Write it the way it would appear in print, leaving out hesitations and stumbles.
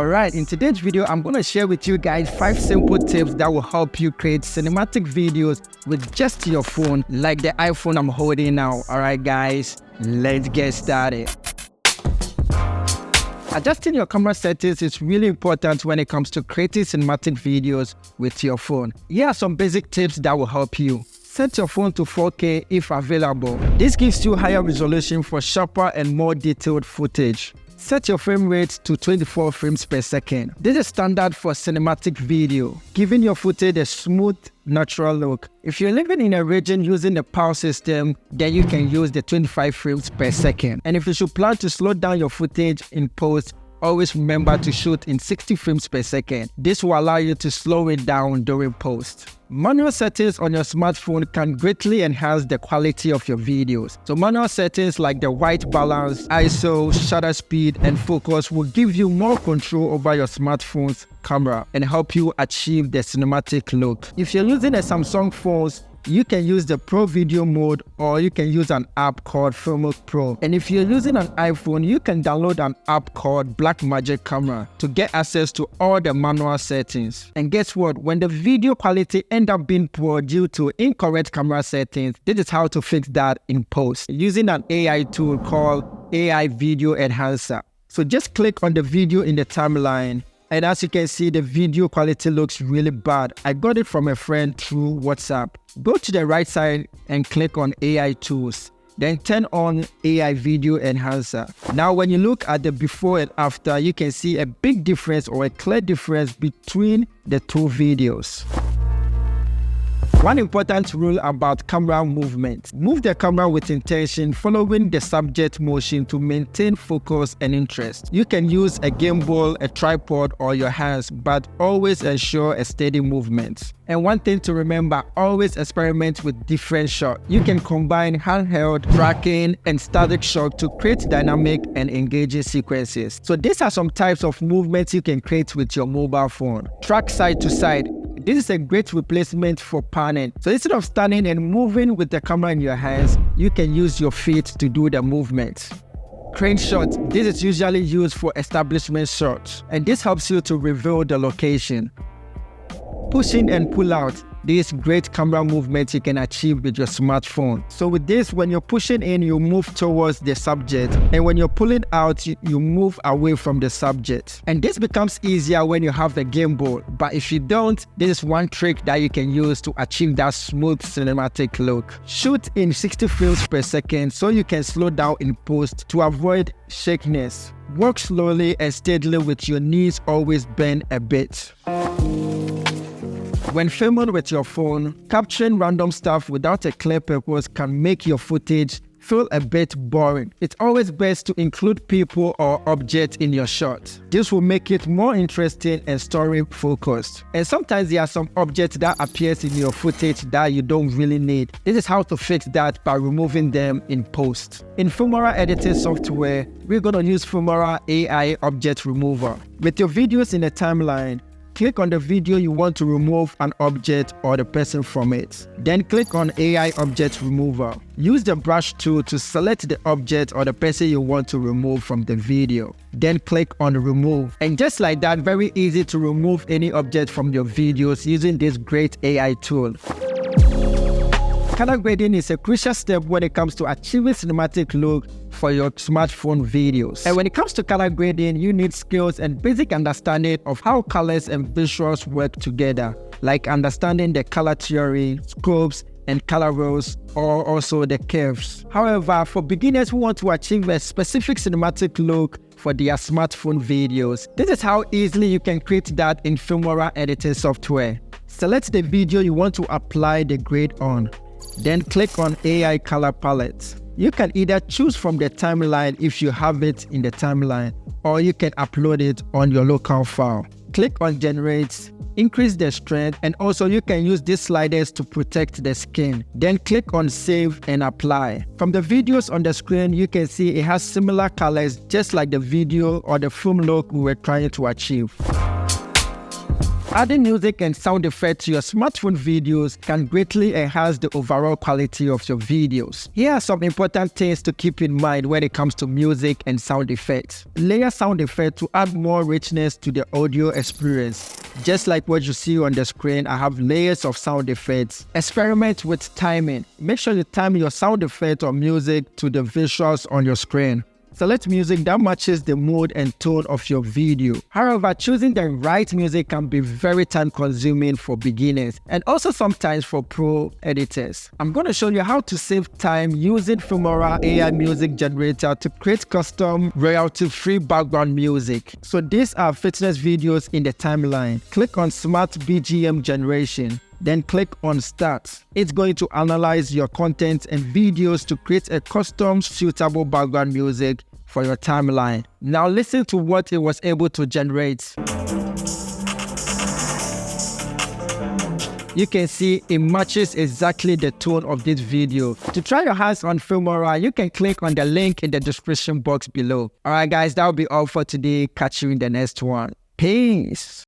Alright, in today's video, I'm going to share with you guys 5 simple tips that will help you create cinematic videos with just your phone, like the iPhone I'm holding now. Alright guys, let's get started. Adjusting your camera settings is really important when it comes to creating cinematic videos with your phone. Here are some basic tips that will help you. Set your phone to 4K if available. This gives you higher resolution for sharper and more detailed footage. Set your frame rate to 24 frames per second. This is standard for cinematic video, giving your footage a smooth, natural look. If you're living in a region using the PAL system, then you can use the 25 frames per second. And if you should plan to slow down your footage in post, always remember to shoot in 60 frames per second. This will allow you to slow it down during post. Manual settings on your smartphone can greatly enhance the quality of your videos. So manual settings like the white balance, ISO, shutter speed, and focus will give you more control over your smartphone's camera and help you achieve the cinematic look. If you're using a Samsung phone, you can use the Pro Video mode, or you can use an app called Filmic Pro. And if you're using an iPhone, you can download an app called Blackmagic Camera to get access to all the manual settings. And guess what? When the video quality ends up being poor due to incorrect camera settings, this is how to fix that in post using an AI tool called AI Video Enhancer. So just click on the video in the timeline. And as you can see, the video quality looks really bad. I got it from a friend through WhatsApp. Go to the right side and click on AI Tools. Then turn on AI Video Enhancer. Now when you look at the before and after, you can see a big difference or a clear difference between the two videos. One important rule about camera movement. Move the camera with intention, following the subject motion to maintain focus and interest. You can use a gimbal, a tripod, or your hands, but always ensure a steady movement. And one thing to remember, always experiment with different shots. You can combine handheld, tracking, and static shot to create dynamic and engaging sequences. So these are some types of movements you can create with your mobile phone. Track side to side. This is a great replacement for panning. So instead of standing and moving with the camera in your hands, you can use your feet to do the movement. Crane shot. This is usually used for establishment shots, and this helps you to reveal the location. Push in and pull out. This great camera movement you can achieve with your smartphone. So with this, when you're pushing in, you move towards the subject, and when you're pulling out, you move away from the subject. And this becomes easier when you have the gimbal, but if you don't, this is one trick that you can use to achieve that smooth cinematic look. Shoot in 60 frames per second so you can slow down in post to avoid shakiness. Work slowly and steadily with your knees always bent a bit. When filming with your phone, capturing random stuff without a clear purpose can make your footage feel a bit boring. It's always best to include people or objects in your shot. This will make it more interesting and story focused. And sometimes there are some objects that appears in your footage that you don't really need. This is how to fix that by removing them in post. In Filmora editing software, we're going to use Filmora AI Object Remover. With your videos in the timeline, click on the video you want to remove an object or the person from it. Then click on AI Object Remover. Use the brush tool to select the object or the person you want to remove from the video. Then click on Remove. And just like that, very easy to remove any object from your videos using this great AI tool. Color grading is a crucial step when it comes to achieving cinematic look for your smartphone videos. And when it comes to color grading, you need skills and basic understanding of how colors and visuals work together, like understanding the color theory, scopes, and color rules, or also the curves. However, for beginners who want to achieve a specific cinematic look for their smartphone videos, this is how easily you can create that in Filmora editing software. Select the video you want to apply the grade on. Then click on AI Color Palette. You can either choose from the timeline if you have it in the timeline, or you can upload it on your local file. Click on Generate, increase the strength, and also you can use these sliders to protect the skin. Then click on Save and Apply. From the videos on the screen, you can see it has similar colors just like the video or the film look we were trying to achieve. Adding music and sound effects to your smartphone videos can greatly enhance the overall quality of your videos. Here are some important things to keep in mind when it comes to music and sound effects. Layer sound effects to add more richness to the audio experience. Just like what you see on the screen, I have layers of sound effects. Experiment with timing. Make sure you time your sound effect or music to the visuals on your screen. Select music that matches the mood and tone of your video. However, choosing the right music can be very time-consuming for beginners and also sometimes for pro editors. I'm going to show you how to save time using Filmora AI music generator to create custom royalty-free background music. So these are fitness videos in the timeline. Click on Smart BGM Generation. Then click on Start. It's going to analyze your content and videos to create a custom suitable background music for your timeline. Now listen to what it was able to generate. You can see it matches exactly the tone of this video. To try your hands on Filmora, you can click on the link in the description box below. Alright guys, that will be all for today. Catch you in the next one. Peace.